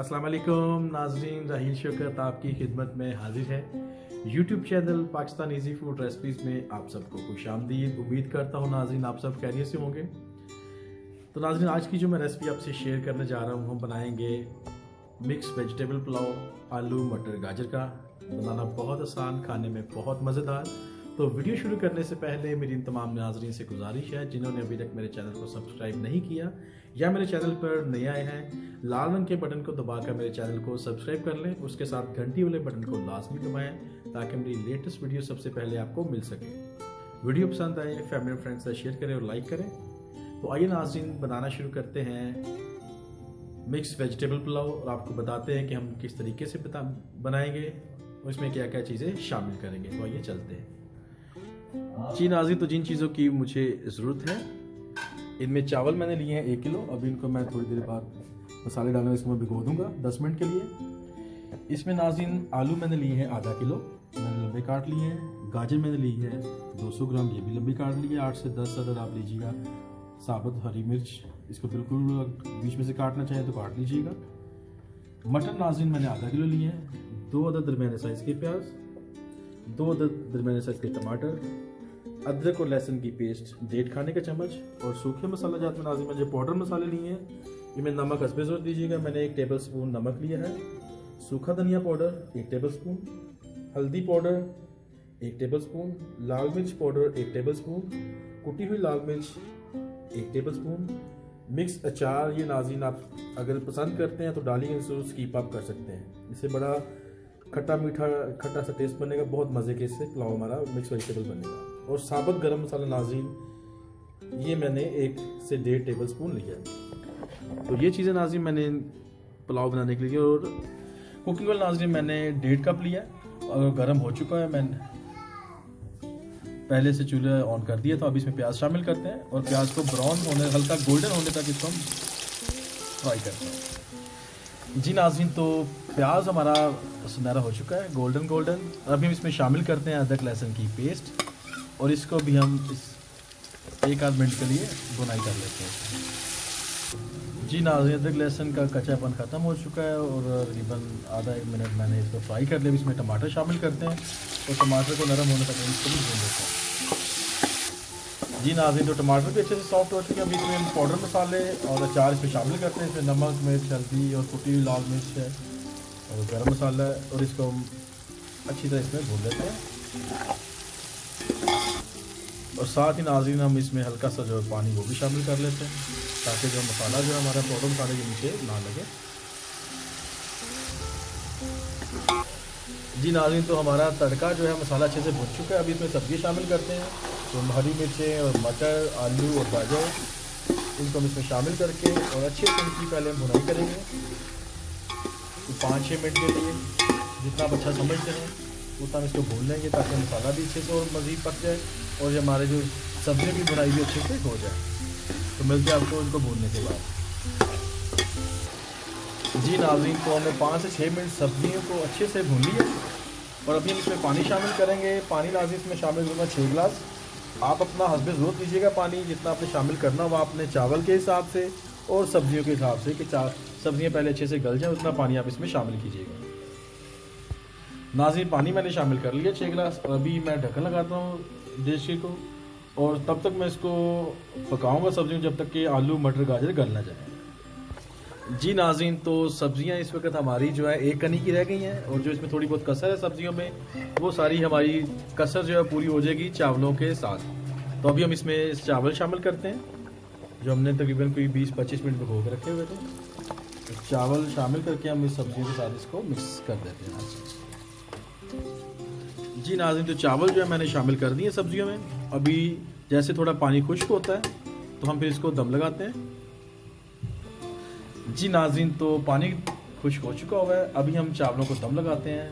अस्सलाम वालेकुम नाजरीन, राहील शौकत आपकी खिदमत में हाजिर है। YouTube channel Pakistan easy food recipes में आप सबको खुशामदीद। उम्मीद करता हूँ नाजरीन आप सब खैरियत से होंगे। तो नाजरीन आज की जो मैं रेसिपी आपसे शेयर करने जा रहा हूँ, हम बनाएंगे मिक्स वेजिटेबल पुलाव आलू मटर गाजर का। बनाना बहुत आसान, खाने में बहुत मज़ेदार। तो वीडियो शुरू करने से पहले मेरी इन तमाम नाजरीन से गुजारिश है, जिन्होंने अभी तक मेरे चैनल को सब्सक्राइब नहीं किया या मेरे चैनल पर नए आए हैं, लाल रंग के बटन को दबाकर मेरे चैनल को सब्सक्राइब कर लें। उसके साथ घंटी वाले बटन को लाजमी दबाएं ताकि मेरी लेटेस्ट वीडियो सबसे पहले आपको मिल सके। वीडियो पसंद आए फैमिली और फ्रेंड्स से शेयर करें और लाइक करें। तो आइए नाजरीन बनाना शुरू करते हैं मिक्स वेजिटेबल पुलाव और आपको बताते हैं कि हम किस तरीके से बनाएंगे और इसमें क्या क्या चीज़ें शामिल करेंगे। तो आइए चलते हैं जी नाज़रीन। तो जिन चीज़ों की मुझे ज़रूरत है, इनमें चावल मैंने लिए हैं 1 किलो। अभी इनको मैं थोड़ी देर बाद मसाले डालूंगा, इसको मैं भिगो दूंगा 10 मिनट के लिए। इसमें नाज़रीन आलू मैंने लिए हैं आधा किलो, मैंने लंबे काट लिए हैं। गाजर मैंने ली है 200 ग्राम, ये भी लंबी काट ली है। 8 से 10 अदद आप लीजिएगा। साबुत हरी मिर्च, इसको बिल्कुल बीच में से काटना चाहें तो काट लीजिएगा। मटर नाज़रीन मैंने आधा किलो लिए हैं। 2 अदद दरमियाने साइज़ के प्याज, 2 अदद दरमियाने साइज़ के टमाटर, अदरक और लहसुन की पेस्ट 1.5 खाने का चम्मच। और सूखे मसाला जात में नाज़रीन मैंने पाउडर मसाले लिए हैं। इनमें नमक हस्बे ज़रूरत दीजिएगा। मैंने 1 टेबल स्पून नमक लिया है। सूखा धनिया पाउडर 1 टेबल स्पून, हल्दी पाउडर 1 टेबल स्पून, लाल मिर्च पाउडर 1 टेबल स्पून, कुटी हुई लाल मिर्च 1 टेबल स्पून। मिक्स अचार ये नाज़रीन आप अगर पसंद करते हैं तो डालिए, इसको स्कीप आप कर सकते हैं। इससे बड़ा खट्टा मीठा खट्टा सा टेस्ट बनेगा, बहुत मज़े के इससे पुलाव हमारा मिक्स वेजिटेबल बनेगा। और साबुत गरम मसाला नाज़रीन ये मैंने 1 से 1.5 टेबल स्पून लिया है। तो ये चीज़ें नाज़रीन मैंने पुलाव बनाने के लिए। और कुकिंग ऑयल नाज़रीन मैंने 1.5 कप लिया और गर्म हो चुका है। मैंने पहले से चूल्हा ऑन कर दिया। तो अब इसमें प्याज शामिल करते हैं और प्याज को ब्राउन होने, हल्का गोल्डन होने तक इसको हम फ्राई करते हैं जी नाज़रीन। तो प्याज हमारा सुनहरा हो चुका है, गोल्डन। अभी हम इसमें शामिल करते हैं अदरक लहसुन की पेस्ट और इसको भी हम इस 1-8 मिनट के लिए भुनाई कर लेते हैं जी नाज़रीन। अदरक लहसुन का कच्चापन ख़त्म हो चुका है और तकरीबन आधा 1 मिनट मैंने इसको फ्राई कर लिया। इसमें टमाटर शामिल करते हैं और टमाटर को नरम होने तक इसको भी भून लेते हैं जी नाज़रीन। तो टमाटर भी अच्छे से सॉफ्ट हो चुके हैं। अभी इसमें हम पाउडर मसाले और अचार इसमें शामिल करते हैं। इसमें नमक, मिर्च, हल्दी और कुटी हुई लाल मिर्च है और गरम मसाला है और इसको हम अच्छी तरह इसमें भून लेते हैं। और साथ ही नाज़रीन हम इसमें हल्का सा जो पानी वो भी शामिल कर लेते हैं ताकि जो मसाला जो हमारा पाउडर मसाले के नीचे ना लगे जी नाज़रीन। तो हमारा तड़का जो है मसाला अच्छे से भुन चुका है। अभी इसमें सब्ज़ी शामिल करते हैं। तो हरी मिर्चें और मटर, आलू और गाजर, इनको हम इसमें शामिल करके और अच्छे से इनकी पहले हम भुनाई करेंगे। तो 5-6 मिनट के लिए जितना आप अच्छा समझते हैं उतना हम इसको भून लेंगे ताकि मसाला भी अच्छे से और मज़ीद पक जाए और जो हमारे जो सब्जियों की भुनाई भी अच्छे से हो जाए। तो मिलते हैं आपको इनको भूनने के बाद जी नाज़रीन। तो हमने 5 से 6 मिनट सब्जियों को अच्छे से भून लिया और अभी हम इसमें पानी शामिल करेंगे। पानी नाज़रीन इसमें शामिल करूँगा 6 गिलास। आप अपना हस्बे ज़रूरत लीजिएगा पानी, जितना आपने शामिल करना हो आपने चावल के हिसाब से और सब्जियों के हिसाब से कि सब्जियाँ पहले अच्छे से गल जाएँ, उतना पानी आप इसमें शामिल कीजिएगा नाज़रीन। पानी मैंने शामिल कर लिया 6 गिलास और अभी मैं ढक्कन लगाता हूँ डिश को और तब तक मैं इसको पकाऊंगा सब्जियों जब तक कि आलू मटर गाजर गल ना जाए जी नाज़रीन। तो सब्जियां इस वक्त हमारी जो है 1 कनी की रह गई हैं और जो इसमें थोड़ी बहुत कसर है सब्जियों में, वो सारी हमारी कसर जो है पूरी हो जाएगी चावलों के साथ। तो अभी हम इसमें चावल शामिल करते हैं जो हमने तकरीबन कोई 20-25 मिनट भिगो के रखे हुए थे। तो चावल शामिल करके हम इस सब्जियों के साथ इसको मिक्स कर देते हैं जी नाज़रीन। तो चावल जो है मैंने शामिल कर दिए सब्जियों में। अभी जैसे थोड़ा पानी खुश्क होता है तो हम फिर इसको दम लगाते हैं जी नाज़रीन। तो पानी खुश्क हो चुका हुआ है। अभी हम चावलों को दम लगाते हैं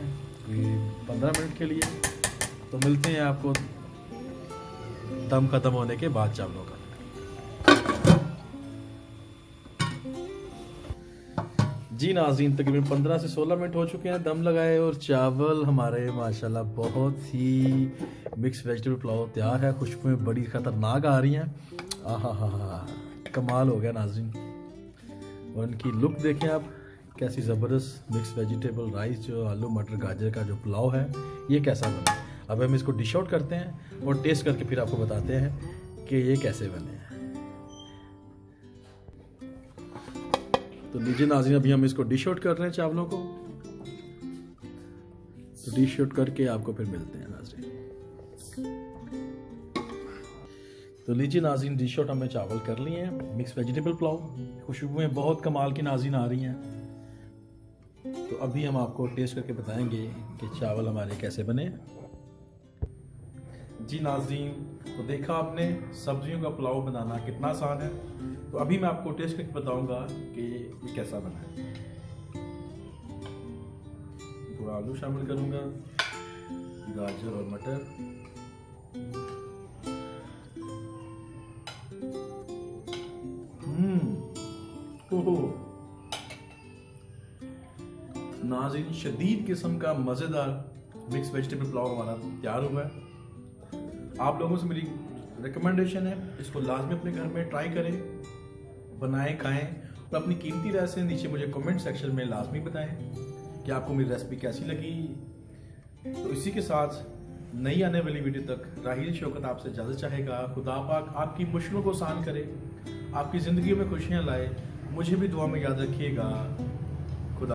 15 मिनट के लिए। तो मिलते हैं आपको दम ख़त्म होने के बाद चावलों का जी नाज़रीन। तकरीबन 15 से 16 मिनट हो चुके हैं दम लगाए और चावल हमारे माशाल्लाह बहुत ही मिक्स वेजिटेबल पुलाव तैयार है। खुशबुएं बड़ी ख़तरनाक आ रही हैं। आहा हा, कमाल हो गया नाज़रीन। और इनकी लुक देखें आप कैसी ज़बरदस्त मिक्स वेजिटेबल राइस जो आलू मटर गाजर का जो पुलाव है ये कैसा बना। अब हम इसको डिश आउट करते हैं और टेस्ट करके फिर आपको बताते हैं कि ये कैसे बने हैं। तो लीजिए नाज़रीन, अभी हम इसको डिश आउट कर रहे हैं चावलों को। तो डिश आउट करके आपको फिर मिलते हैं नाज़रीन। तो लीजिए नाज़रीन, डिश आउट हमने चावल कर लिए हैं, मिक्स वेजिटेबल पुलाव। खुशबुएं बहुत कमाल की नाज़रीन आ रही हैं। तो अभी हम आपको टेस्ट करके बताएंगे कि चावल हमारे कैसे बने। जी नाज़रीन, तो देखा आपने सब्जियों का पुलाव बनाना कितना आसान है। तो अभी मैं आपको टेस्ट करके बताऊंगा कि ये कैसा बना है। थोड़ा आलू शामिल करूंगा, गाजर और मटर। ओहो नाज़रीन, शदीद किस्म का मज़ेदार मिक्स वेजिटेबल पुलाव हमारा तैयार हुआ है। आप लोगों से मेरी रिकमेंडेशन है, इसको लाजमी अपने घर में ट्राई करें, बनाएं, खाएं और अपनी कीमती राय से नीचे मुझे कमेंट सेक्शन में लाजमी बताएं कि आपको मेरी रेसिपी कैसी लगी। तो इसी के साथ नई आने वाली वीडियो तक राहिल शौकत आपसे इजाज़त चाहेगा। खुदा पाक आपकी मुश्किलों को आसान करे, आपकी ज़िंदगी में खुशियाँ लाए। मुझे भी दुआ में याद रखिएगा।